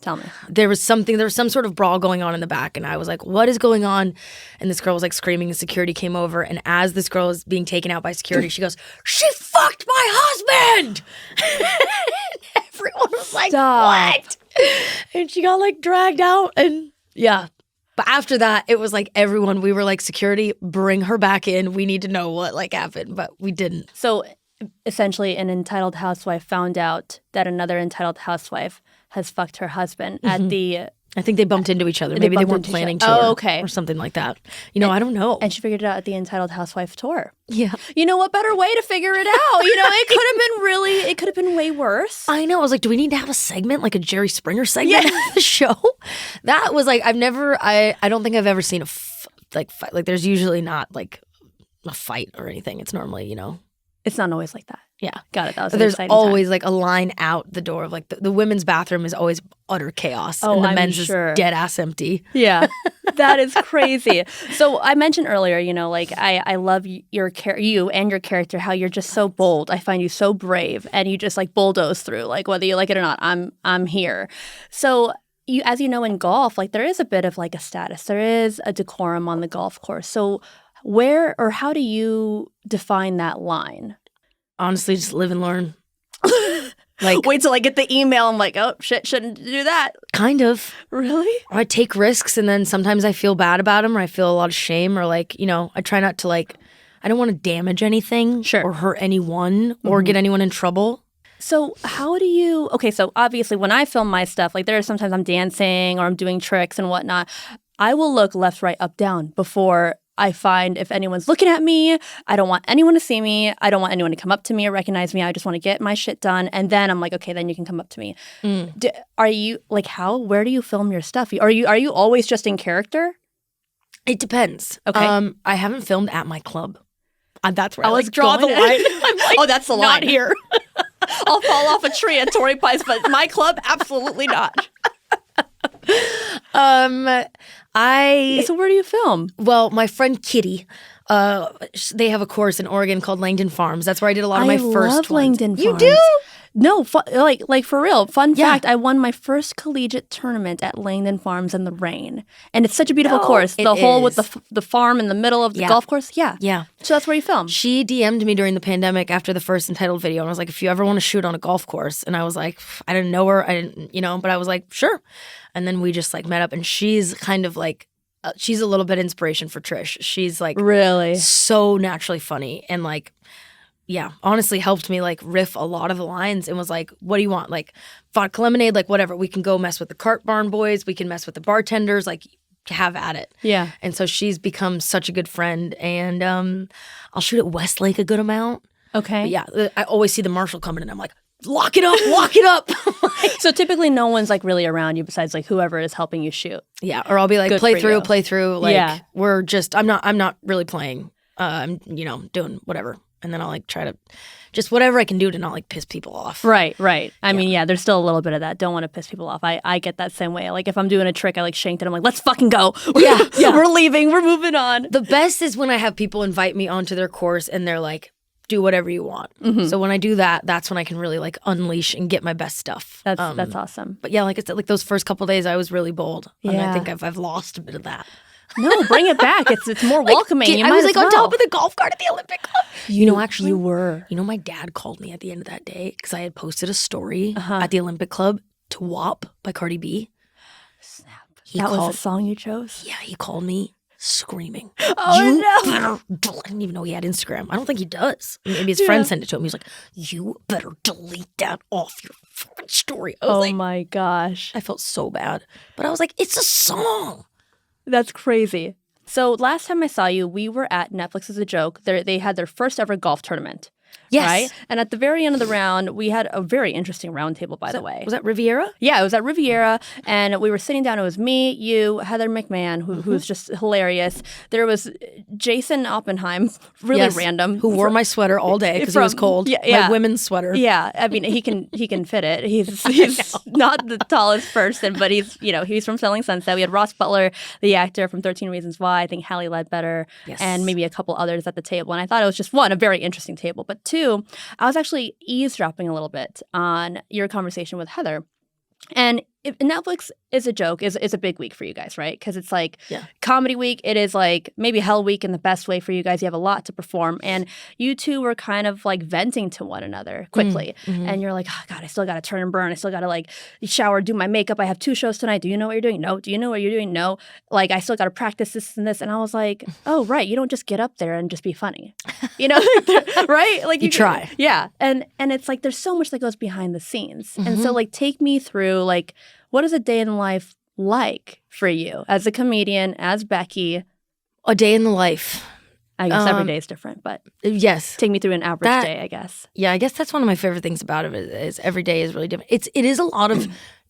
Tell me. There was some sort of brawl going on in the back, and I was like, "What is going on?" And this girl was like screaming, and security came over, and as this girl is being taken out by security, she goes, "She fucked my husband!" And everyone was like, Stop. "What?" And she got like dragged out, and yeah. But after that, it was like we were like, "Security, bring her back in. We need to know what like happened," but we didn't. So essentially, an entitled housewife found out that another entitled housewife has fucked her husband at the... I think they bumped into each other. Maybe they weren't planning to. Oh, okay. Or something like that. I don't know. And she figured it out at the Entitled Housewife tour. Yeah. You know, what better way to figure it out? It could have been way worse. I know. I was like, do we need to have a segment, like a Jerry Springer segment of the show? That was like, I don't think I've ever seen a fight. Like there's usually not like a fight or anything. It's normally, It's not always like that. Yeah. Got it. That was There's exciting always time. like a line out the door of like the women's bathroom is always utter chaos. Oh, and the I'm men's sure. is dead ass empty. Yeah, that is crazy. So I mentioned earlier, like I love you and your character, how you're just so bold. I find you so brave, and you just like bulldoze through, like whether you like it or not. I'm here. So as you know, in golf, like there is a bit of like a status. There is a decorum on the golf course. So where or how do you define that line? Honestly, just live and learn. Like, wait till I get the email. I'm like, oh shit, shouldn't do that. Kind of. Really? Or I take risks, and then sometimes I feel bad about them, or I feel a lot of shame, or like, I try not to like, I don't want to damage anything or hurt anyone or get anyone in trouble. So how do you, okay, so obviously when I film my stuff, like there are sometimes I'm dancing or I'm doing tricks and whatnot. I will look left, right, up, down before I find if anyone's looking at me, I don't want anyone to see me. I don't want anyone to come up to me or recognize me. I just want to get my shit done. And then I'm like, okay, then you can come up to me. Are you like where do you film your stuff? Are you always just in character? It depends. Okay. I haven't filmed at my club. That's where I was draw the going. line. I'm like, oh, that's the line. Not here. I'll fall off a tree at Torrey Pines, but my club, absolutely not. So where do you film? Well, my friend Kitty, they have a course in Oregon called Langdon Farms. That's where I did a lot of my first I love ones. Langdon Farms. You do? No, like for real. Fun fact, I won my first collegiate tournament at Langdon Farms in the rain. And it's such a beautiful course. The hole with the farm in the middle of the golf course. Yeah. Yeah. So that's where you film. She DM'd me during the pandemic after the first Entitled video. And I was like, if you ever want to shoot on a golf course. And I was like, I didn't know her. I didn't, but I was like, sure. And then we just like met up. And she's kind of like, she's a little bit inspiration for Trish. She's like really so naturally funny and like, yeah, honestly helped me like riff a lot of the lines and was like, what do you want? Like vodka lemonade, like whatever. We can go mess with the cart barn boys. We can mess with the bartenders, like have at it. Yeah. And so she's become such a good friend. And I'll shoot at Westlake a good amount. Okay. But yeah, I always see the marshal coming and I'm like, lock it up. So typically no one's like really around you besides like whoever is helping you shoot. Yeah. Or I'll be like, Good play for through. you. Like we're just, I'm not really playing. I'm, doing whatever. And then I'll like try to just whatever I can do to not like piss people off. Right. I mean, yeah, there's still a little bit of that. Don't want to piss people off. I get that same way. Like if I'm doing a trick, I like shanked it. I'm like, let's fucking go. Yeah. We're leaving. We're moving on. The best is when I have people invite me onto their course and they're like, do whatever you want. Mm-hmm. So when I do that, that's when I can really like unleash and get my best stuff. That's awesome. But yeah, like I said, like those first couple of days, I was really bold. Yeah. And I think I've lost a bit of that. No, bring it back. It's more welcoming. I was like on top of the golf cart at the Olympic Club. Actually, you were. My dad called me at the end of that day because I had posted a story at the Olympic Club to WAP by Cardi B. Snap. That was the song you chose? Yeah, he called me screaming. Oh, no. I didn't even know he had Instagram. I don't think he does. Maybe his friend sent it to him. He's like, you better delete that off your fucking story. I was my gosh. I felt so bad. But I was like, it's a song. That's crazy. So last time I saw you, we were at Netflix as a Joke. They had their first ever golf tournament. Yes. Right? And at the very end of the round, we had a very interesting round table, by the way. Was that Riviera? Yeah, it was at Riviera. And we were sitting down. It was me, you, Heather McMahon, who's just hilarious. There was Jason Oppenheim, really random. Who wore my sweater all day because it was cold. Yeah. My women's sweater. Yeah. I mean, he can fit it. He's not the tallest person, but he's from Selling Sunset. We had Ross Butler, the actor from 13 Reasons Why. I think Hallie Ledbetter and maybe a couple others at the table. And I thought it was just a very interesting table. But two, I was actually eavesdropping a little bit on your conversation with Heather. And Netflix is a joke, is a big week for you guys, right? Because it's like comedy week. It is like maybe hell week in the best way for you guys. You have a lot to perform. And you two were kind of like venting to one another quickly. Mm-hmm. And you're like, oh, God, I still got to turn and burn. I still got to like shower, do my makeup. I have 2 shows tonight. Do you know what you're doing? No. Do you know what you're doing? No. Like, I still got to practice this and this. And I was like, oh, right. You don't just get up there and just be funny. Right? Like you try. Yeah. And it's like there's so much that goes behind the scenes. Mm-hmm. And so like take me through like, what is a day in life like for you as a comedian, as Becky? A day in the life. I guess every day is different, but yes, take me through an average day, I guess. Yeah, I guess that's one of my favorite things about it is every day is really different. It is a lot of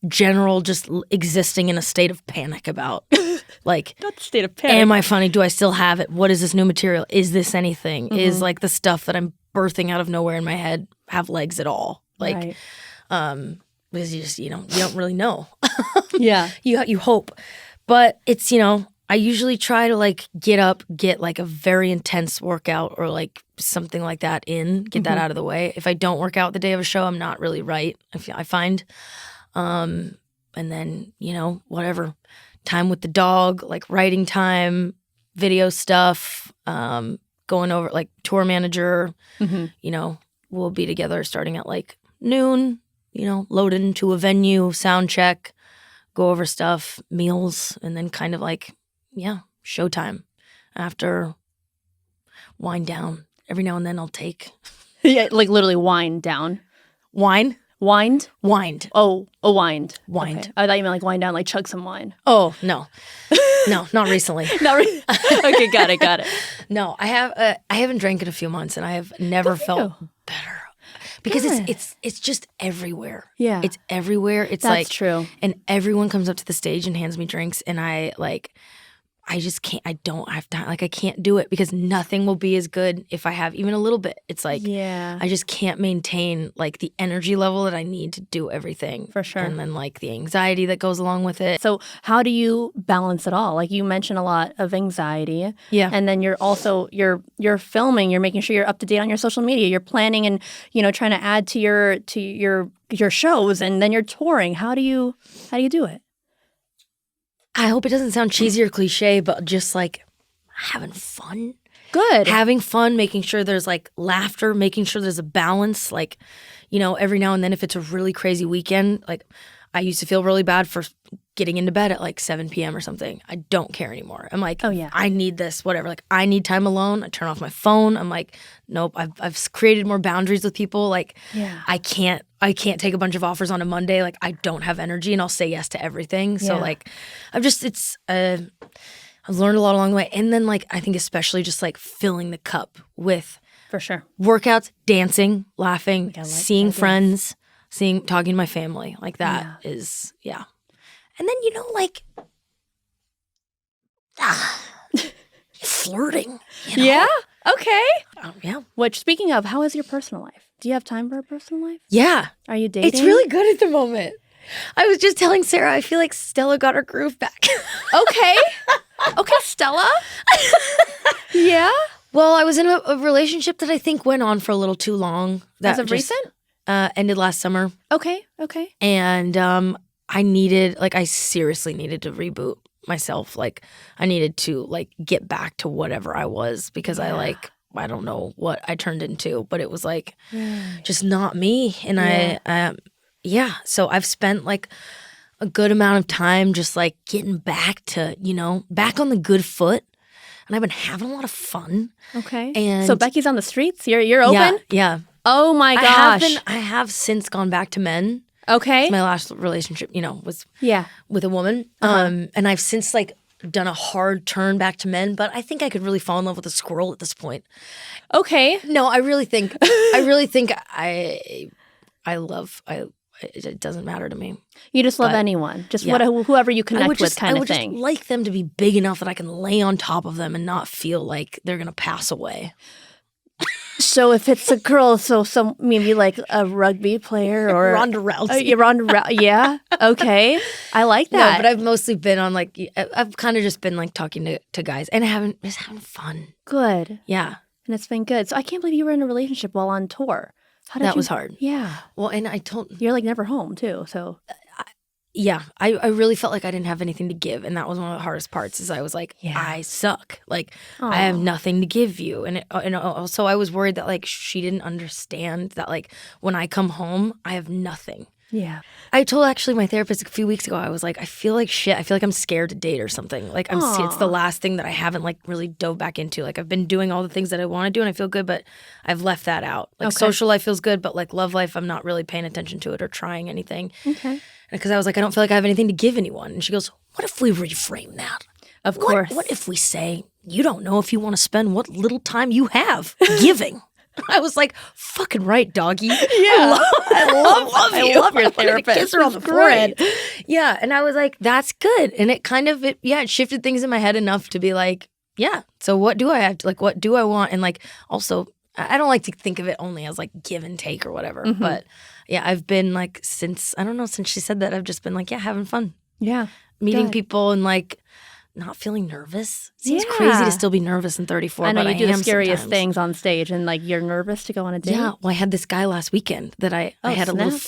general just existing in a state of panic about like not the state of panic. Am I funny? Do I still have it? What is this new material? Is this anything? Mm-hmm. Is like the stuff that I'm birthing out of nowhere in my head have legs at all? Like because you just you don't really know. Yeah. You hope. But it's I usually try to like get up, get like a very intense workout or like something like that get that out of the way. If I don't work out the day of a show, I'm not really right. I find, and then whatever time with the dog, like writing time, video stuff, going over like tour manager. Mm-hmm. We'll be together starting at like noon. Load into a venue, sound check, go over stuff, meals, and then kind of like. Yeah, showtime. After wind down. Every now and then I'll take. Yeah, like literally wind down. Wine? Wined? Wined. Oh, wined. Wined. Okay. I thought you meant like wind down, like chug some wine. Oh, no. No, not recently. Okay, got it. No, I haven't drank in a few months, and I have never felt better. Because it's just everywhere. Yeah. It's everywhere. It's That's like true. And everyone comes up to the stage and hands me drinks, and I just can't. I don't have time. Like, I can't do it because nothing will be as good if I have even a little bit. It's like, I just can't maintain like the energy level that I need to do everything. For sure. And then like the anxiety that goes along with it. So how do you balance it all? Like, you mentioned a lot of anxiety. Yeah. And then you're also, you're filming, you're making sure you're up to date on your social media. You're planning and, trying to add to your shows, and then you're touring. How do you do it? I hope it doesn't sound cheesy or cliche, but just like having fun. Good. Having fun, making sure there's like laughter, making sure there's a balance. Like, every now and then if it's a really crazy weekend, like I used to feel really bad for getting into bed at like 7 p.m. or something. I don't care anymore. I'm like, oh yeah, I need this, whatever. Like, I need time alone. I turn off my phone. I'm like, nope. I've created more boundaries with people. Like, I can't take a bunch of offers on a Monday. Like, I don't have energy, and I'll say yes to everything. So like, I've learned a lot along the way. And then like, I think especially just like filling the cup with for sure workouts, dancing, laughing, seeing friends, talking to my family. Like that is, And then, like, flirting. Yeah? Okay. Yeah. Which, speaking of, how is your personal life? Do you have time for a personal life? Yeah. Are you dating? It's really good at the moment. I was just telling Sarah, I feel like Stella got her groove back. Okay. Okay, Stella. Yeah? Well, I was in a relationship that I think went on for a little too long. As of recent? Ended last summer. Okay. And I seriously needed to reboot myself. Like, I needed to like get back to whatever I was, because I don't know what I turned into, but it was like just not me. And so I've spent like a good amount of time just like getting back to, back on the good foot. And I've been having a lot of fun. Okay. And so Becky's on the streets? You're open? Yeah. Oh my gosh. I have since gone back to men. Okay. My last relationship, was with a woman. Uh-huh. And I've since like done a hard turn back to men, but I think I could really fall in love with a squirrel at this point. Okay. No, I really think it doesn't matter to me. You just love anyone, just whoever you connect with, kind of thing. I would just like them to be big enough that I can lay on top of them and not feel like they're gonna pass away. So if it's a girl, maybe like a rugby player or Ronda Rousey. Ronda Rousey, yeah. Okay, I like that. No, but I've mostly been on like I've kind of just been like talking to guys and just having fun. Good. Yeah, and it's been good. So I can't believe you were in a relationship while on tour. That was hard. Yeah. Well, and you're like never home too. So. I really felt like I didn't have anything to give, and that was one of the hardest parts. Is I was like, I suck. Like, I have nothing to give you, and also I was worried that like she didn't understand that like when I come home, I have nothing. Yeah. I told actually my therapist a few weeks ago, I was like, I feel like shit. I feel like I'm scared to date or something. Like it's the last thing that I haven't like really dove back into. Like I've been doing all the things that I want to do and I feel good, but I've left that out. Like social life feels good, but like love life, I'm not really paying attention to it or trying anything. Okay. Because I was like, I don't feel like I have anything to give anyone. And she goes, what if we reframe that? Of course. What if we say, you don't know if you want to spend what little time you have giving? I was like, fucking right, doggy. Yeah. I love your therapist. Kiss her on the forehead. Yeah. And I was like, that's good. And it kind of, it shifted things in my head enough to be like, yeah, so what do I have to, like, what do I want? And like, also, I don't like to think of it only as like give and take or whatever. Mm-hmm. But yeah, I've been like, since she said that, I've just been like, having fun. Yeah. Meeting people and like, not feeling nervous. Seems crazy to still be nervous in 34. I know but you do the scariest sometimes. Things on stage, and like you're nervous to go on a date. Yeah, well, I had this guy last weekend that I had a little.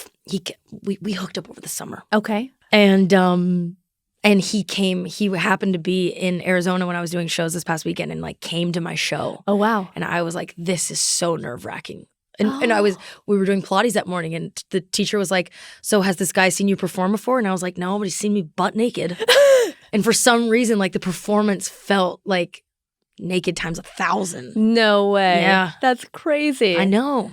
We hooked up over the summer. Okay, and he came. He happened to be in Arizona when I was doing shows this past weekend, and like came to my show. Oh wow! And I was like, this is so nerve-wracking. And we were doing Pilates that morning, and the teacher was like, so has this guy seen you perform before? And I was like, no, but he's seen me butt naked. And for some reason, like the performance felt like naked times 1,000. No way. Yeah. That's crazy. I know.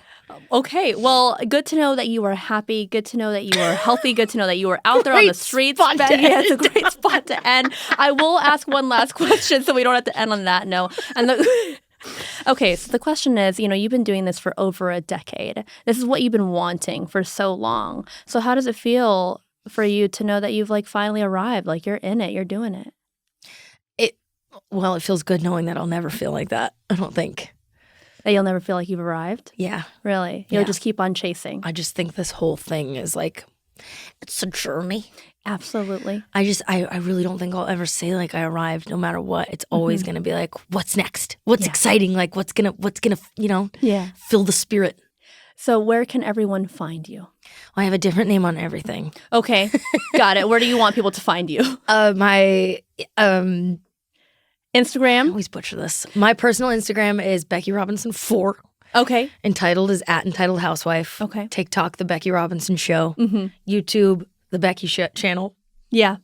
Okay, well, good to know that you are happy. Good to know that you are healthy. Good to know that you are out there on the streets. Becky, it's a great spot to end. I will ask one last question so we don't have to end on that note. Okay, so the question is, you've been doing this for over a decade. This is what you've been wanting for so long. So how does it feel for you to know that you've finally arrived? You're in it, you're doing it. Well, it feels good knowing that I'll never feel like that. I don't think. That you'll never feel like you've arrived? Yeah. Really? You'll just keep on chasing? I just think this whole thing is it's a journey. Absolutely. I really don't think I'll ever say I arrived no matter what. It's always going to be what's next? What's exciting? What's going to fill the spirit. So where can everyone find you? I have a different name on everything. Okay. Got it. Where do you want people to find you? My Instagram. I always butcher this. My personal Instagram is Becky Robinson 4. Okay. Entitled is @Entitled Housewife. Okay. TikTok, The Becky Robinson Show. YouTube, The Becky Channel. Yeah.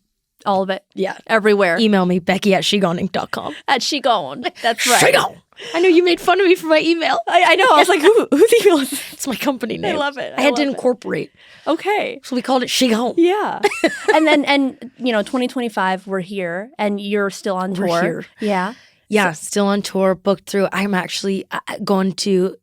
All of it. Yeah. Everywhere. Email me, Becky@shegonink.com. @shegon. That's right. Shegon. I know you made fun of me for my email. I know. I was like, whose email is this? It's my company name. I love it. I had to incorporate. Okay. So we called it Shegon. Yeah. and 2025, we're here, and you're still on tour. We're here. Yeah. Yeah, still on tour, booked through. I'm actually going to,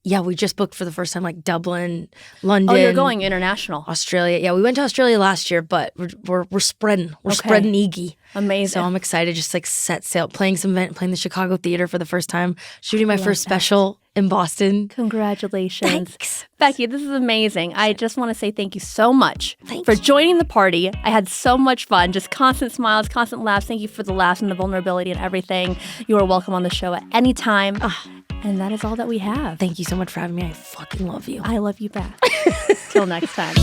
we just booked for the first time Dublin, London. Oh, you're going international. Australia. Yeah, we went to Australia last year, but we're spreading. We're spreading Iggy. Amazing. So I'm excited, just set sail, playing the Chicago Theater for the first time, shooting my first special in Boston. Congratulations. Thanks. Becky, this is amazing. I just want to say thank you so much for joining the party. I had so much fun, just constant smiles, constant laughs. Thank you for the laughs and the vulnerability and everything. You are welcome on the show at any time. And that is all that we have. Thank you so much for having me. I fucking love you. I love you back. Till next time.